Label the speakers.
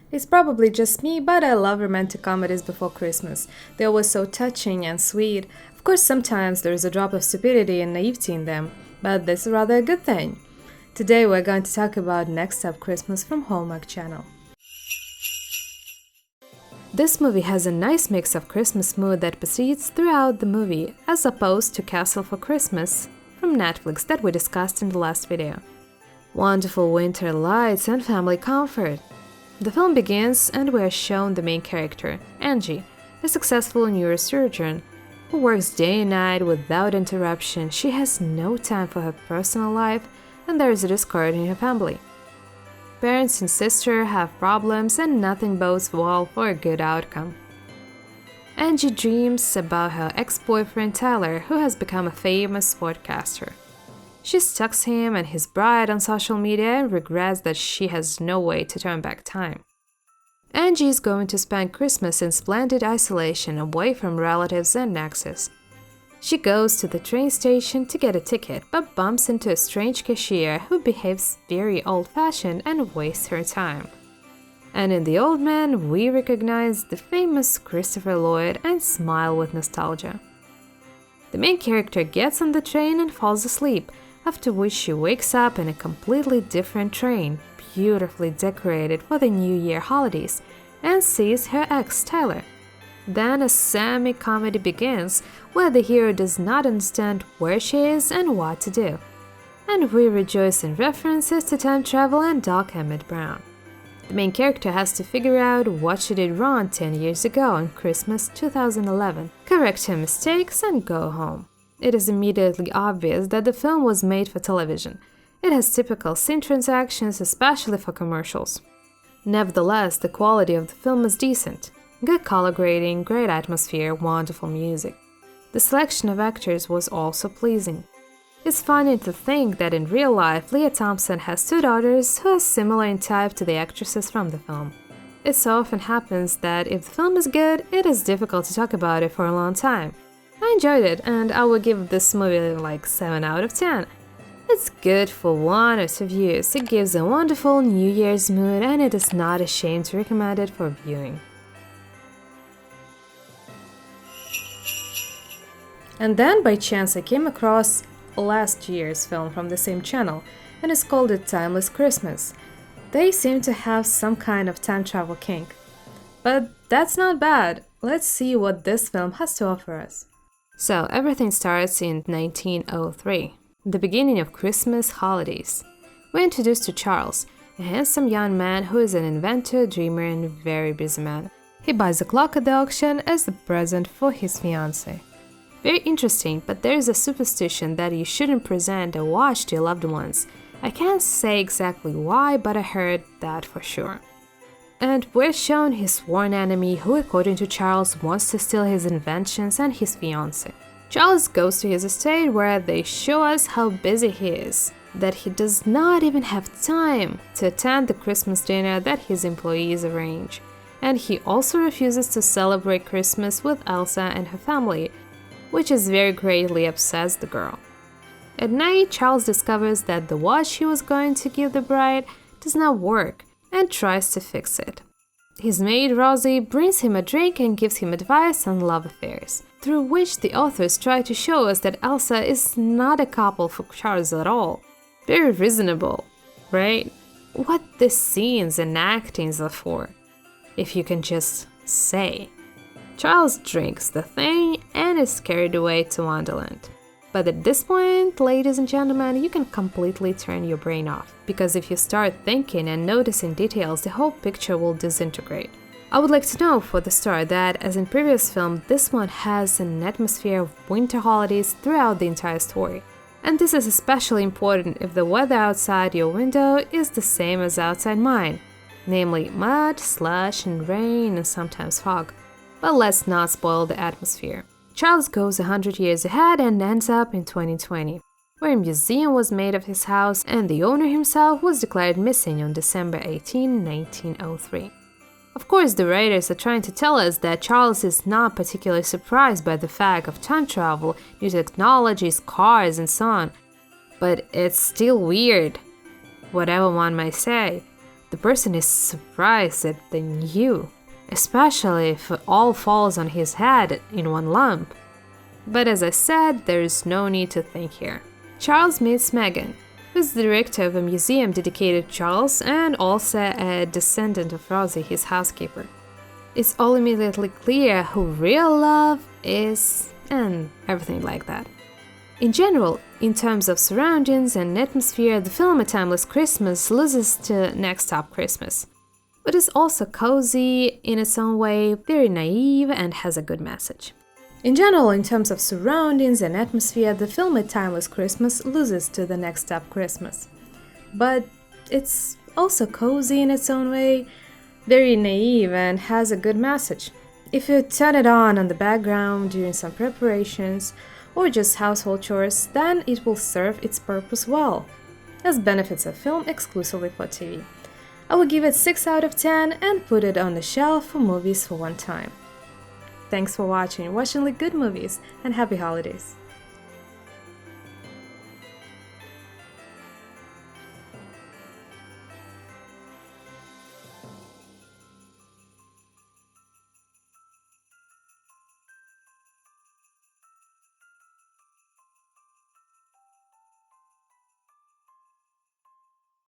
Speaker 1: It's probably just me, but I love romantic comedies before Christmas. They're always so touching and sweet. Of course, sometimes there's a drop of stupidity and naivety in them, but this is rather a good thing. Today we're going to talk about Next Up Christmas from Hallmark Channel. This movie has a nice mix of Christmas mood that proceeds throughout the movie, as opposed to Castle for Christmas from Netflix that we discussed in the last video. Wonderful winter lights and family comfort. The film begins and we are shown the main character, Angie, a successful neurosurgeon who works day and night without interruption. She has no time for her personal life and there is a discord in her family. Parents and sister have problems and nothing bodes well for a good outcome. Angie dreams about her ex-boyfriend Tyler, who has become a famous sportcaster. She stalks him and his bride on social media and regrets that she has no way to turn back time. Angie is going to spend Christmas in splendid isolation away from relatives and exes. She goes to the train station to get a ticket but bumps into a strange cashier who behaves very old-fashioned and wastes her time. And in the old man, we recognize the famous Christopher Lloyd and smile with nostalgia. The main character gets on the train and falls asleep, after which she wakes up in a completely different train, beautifully decorated for the New Year holidays, and sees her ex, Tyler. Then a semi-comedy begins, where the hero does not understand where she is and what to do. And we rejoice in references to time travel and Doc Emmett Brown. The main character has to figure out what she did wrong 10 years ago on Christmas 2011, correct her mistakes, and go home. It is immediately obvious that the film was made for television. It has typical scene transactions, especially for commercials. Nevertheless, the quality of the film is decent. Good color grading, great atmosphere, wonderful music. The selection of actors was also pleasing. It's funny to think that in real life, Leah Thompson has two daughters who are similar in type to the actresses from the film. It so often happens that if the film is good, it is difficult to talk about it for a long time. I enjoyed it and I would give this movie like 7 out of 10. It's good for 1 or 2 views, it gives a wonderful New Year's mood and it is not a shame to recommend it for viewing. And then by chance I came across last year's film from the same channel, and it's called A Timeless Christmas. They seem to have some kind of time travel kink. But that's not bad. Let's see what this film has to offer us. So everything starts in 1903, the beginning of Christmas holidays. We're introduced to Charles, a handsome young man who is an inventor, dreamer, and very busy man. He buys a clock at the auction as a present for his fiancée. Very interesting, but there is a superstition that you shouldn't present a watch to your loved ones. I can't say exactly why, but I heard that for sure. And we're shown his sworn enemy who, according to Charles, wants to steal his inventions and his fiancée. Charles goes to his estate where they show us how busy he is, that he does not even have time to attend the Christmas dinner that his employees arrange. And he also refuses to celebrate Christmas with Elsa and her family, which is very greatly upsets the girl. At night, Charles discovers that the watch he was going to give the bride does not work and tries to fix it. His maid Rosie brings him a drink and gives him advice on love affairs, through which the authors try to show us that Elsa is not a couple for Charles at all. Very reasonable, right? What the scenes and actings are for, if you can just say. Charles drinks the thing and is carried away to Wonderland. But at this point, ladies and gentlemen, you can completely turn your brain off, because if you start thinking and noticing details, the whole picture will disintegrate. I would like to know for the start that, as in previous film, this one has an atmosphere of winter holidays throughout the entire story. And this is especially important if the weather outside your window is the same as outside mine, namely mud, slush, and rain, and sometimes fog. But let's not spoil the atmosphere. Charles goes 100 years ahead and ends up in 2020, where a museum was made of his house and the owner himself was declared missing on December 18, 1903. Of course, the writers are trying to tell us that Charles is not particularly surprised by the fact of time travel, new technologies, cars, and so on. But it's still weird, whatever one might say. the person is surprised at the new, especially if it all falls on his head in one lump. But as I said, there is no need to think here. Charles meets Megan, who's the director of a museum dedicated to Charles and also a descendant of Rosie, his housekeeper. It's all immediately clear who real love is and everything like that. In general, in terms of surroundings and atmosphere, the film A Timeless Christmas loses to Next Stop Christmas, but is also cozy in its own way, very naive, and has a good message. In general, in terms of surroundings and atmosphere, the film A Timeless Christmas loses to The Next Stop Christmas. But it's also cozy in its own way, very naive, and has a good message. If you turn it on the background during some preparations or just household chores, then it will serve its purpose well, as benefits a film exclusively for TV. I would give it 6 out of 10 and put it on the shelf for movies for one time. Thanks for watching only good movies, and happy holidays!